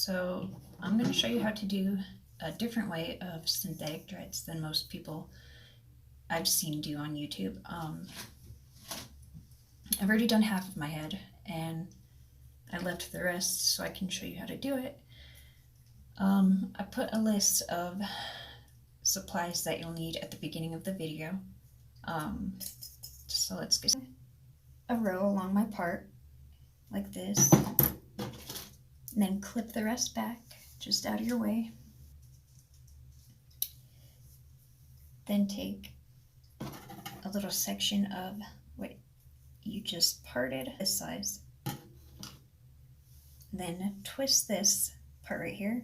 So I'm going to show you how to do a different way of synthetic dreads than most people I've seen do on YouTube. I've already done half of my head and I left the rest so I can show you how to do it. I put a list of supplies that you'll need at the beginning of the video. So let's get a row along my part like this, and then clip the rest back just out of your way. Then take a little section of what you just parted this size, then twist this part right here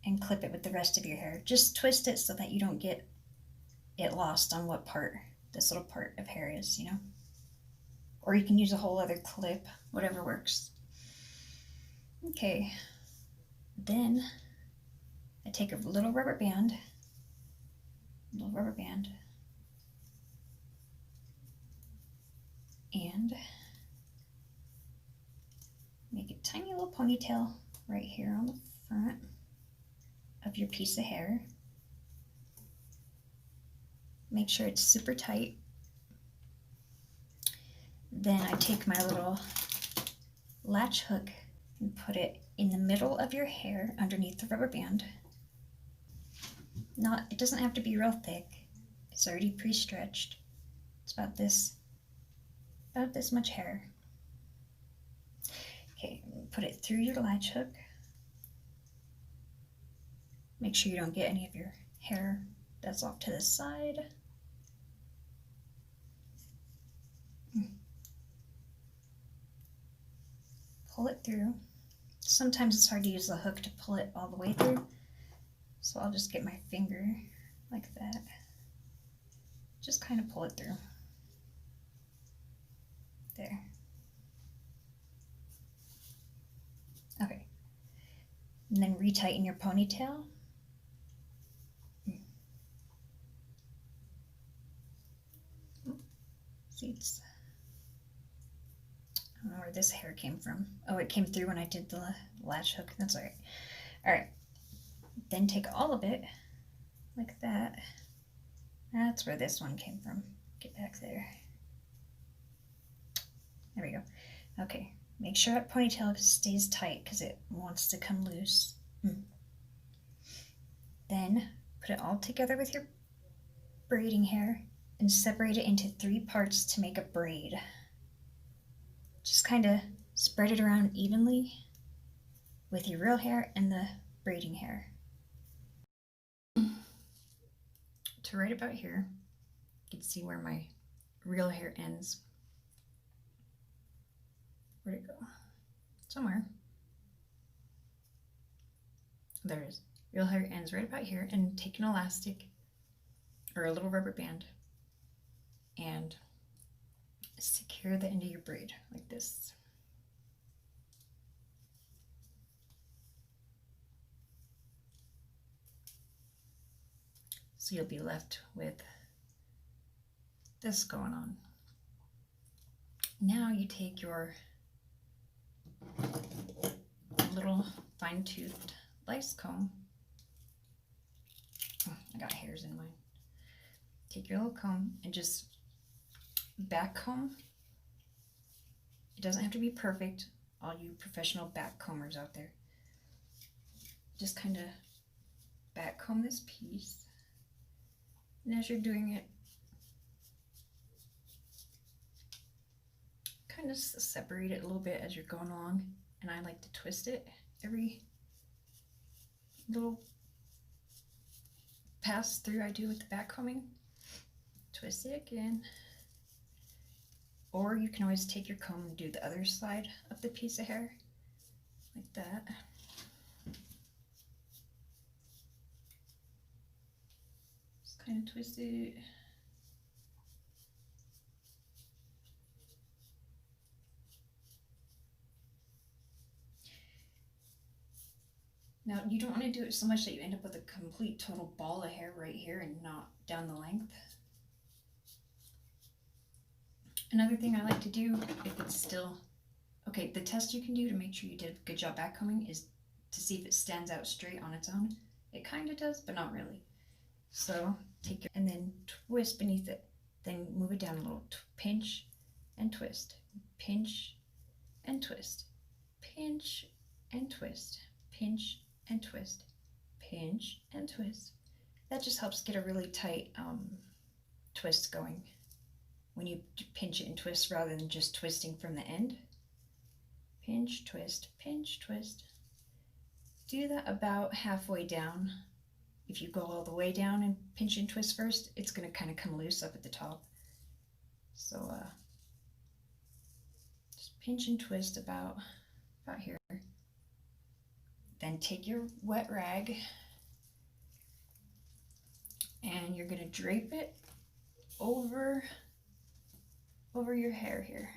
and clip it with the rest of your hair. Just twist it so that you don't get it lost on what part this little part of hair is, you know? Or you can use a whole other clip, whatever works. Okay, then I take a little rubber band, and make a tiny little ponytail right here on the front of your piece of hair. Make sure it's super tight. Then I take my little latch hook and put it in the middle of your hair underneath the rubber band. It doesn't have to be real thick. It's already pre-stretched. It's about this much hair. Okay, put it through your latch hook. Make sure you don't get any of your hair that's off to the side. Pull it through. Sometimes it's hard to use the hook to pull it all the way through, so I'll just get my finger like that. Just kind of pull it through. There. Okay. And then retighten your ponytail. See, I don't know where this hair came from. Oh, it came through when I did the latch hook. That's all right. All right. Then take all of it like that. That's where this one came from. Get back there. There we go. Okay. Make sure that ponytail stays tight because it wants to come loose. Then put it all together with your braiding hair and separate it into 3 parts to make a braid. Just kind of spread it around evenly with your real hair and the braiding hair. To right about here, you can see where my real hair ends. Where'd it go? Somewhere. There it is. Real hair ends right about here, and take an elastic or a little rubber band and secure the end of your braid like this. So you'll be left with this going on. Now you take your little fine-toothed lice comb. Oh, I got hairs in mine. Take your little comb and just back comb. It doesn't have to be perfect, all you professional back combers out there. Just kind of back comb this piece. And as you're doing it, kind of separate it a little bit as you're going along. And I like to twist it every little pass through I do with the back combing. Twist it again. Or you can always take your comb and do the other side of the piece of hair, like that. Just kind of twist it. Now, you don't want to do it so much that you end up with a complete total ball of hair right here and not down the length. Another thing I like to do, if it's still, okay, the test you can do to make sure you did a good job backcombing is to see if it stands out straight on its own. It kind of does, but not really. So take your, and then twist beneath it. Then move it down a little. Pinch and twist. Pinch and twist. Pinch and twist. Pinch and twist. Pinch and twist. That just helps get a really tight twist going when you pinch it and twist rather than just twisting from the end. Pinch, twist, pinch, twist. Do that about halfway down. If you go all the way down and pinch and twist first, it's going to kind of come loose up at the top. So just pinch and twist about here. Then take your wet rag and you're going to drape it over your hair here.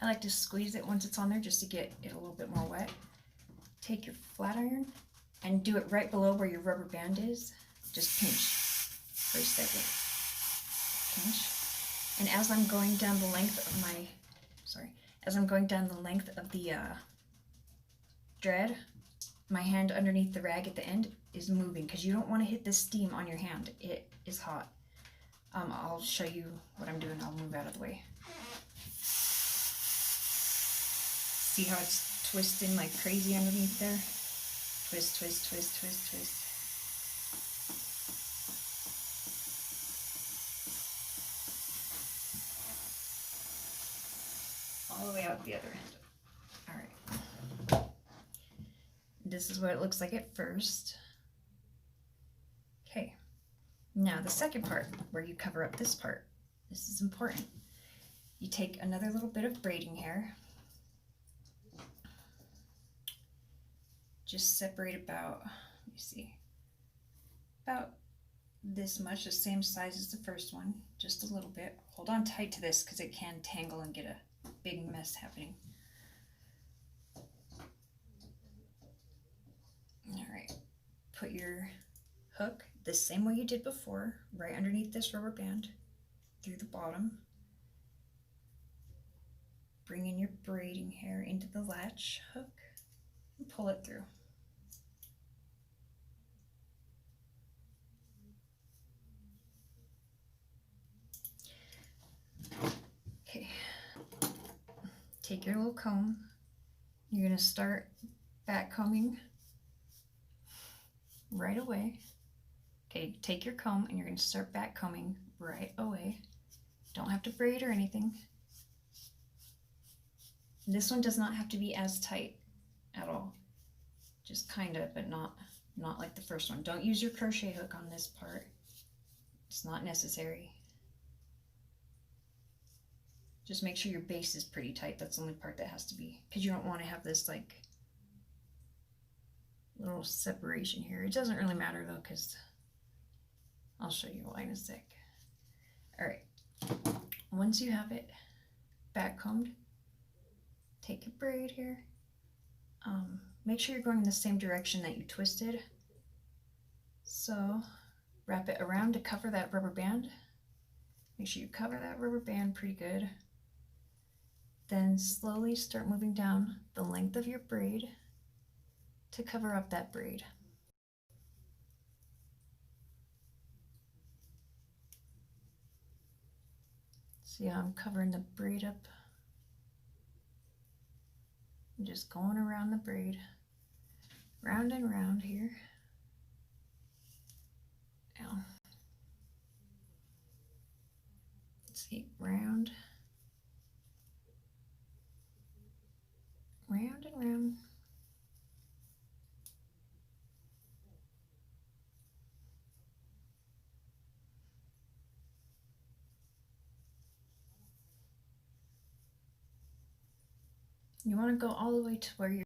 I like to squeeze it once it's on there just to get it a little bit more wet. Take your flat iron and do it right below where your rubber band is. Just pinch for a second. Pinch. And as I'm going down the length of my, as I'm going down the length of the dread, my hand underneath the rag at the end is moving because you don't want to hit the steam on your hand. It is hot. I'll show you what I'm doing. I'll move out of the way. See how it's twisting like crazy underneath there? Twist, twist, twist, twist, twist. All the way out the other end. All right. This is what it looks like at first. Okay. Now the second part, where you cover up this part. This is important. You take another little bit of braiding hair. Just separate about, let me see, about this much, the same size as the first one, just a little bit. Hold on tight to this because it can tangle and get a big mess happening. All right, put your hook the same way you did before, right underneath this rubber band, through the bottom. Bring in your braiding hair into the latch hook and pull it through. Okay, take your little comb. You're going to start back combing right away. Okay, take your comb and you're going to start back combing right away. Don't have to braid or anything. This one does not have to be as tight at all. Just kind of, but not like the first one. Don't use your crochet hook on this part. It's not necessary. Just make sure your base is pretty tight. That's the only part that has to be, because you don't want to have this like little separation here. It doesn't really matter though, because I'll show you why in a sec. All right, once you have it back combed, take a braid here. Make sure you're going in the same direction that you twisted. So wrap it around to cover that rubber band. Make sure you cover that rubber band pretty good. Then slowly start moving down the length of your braid to cover up that braid. See how I'm covering the braid up? I'm just going around the braid, round and round here. Now, let's see, round, round and round. You want to go all the way to where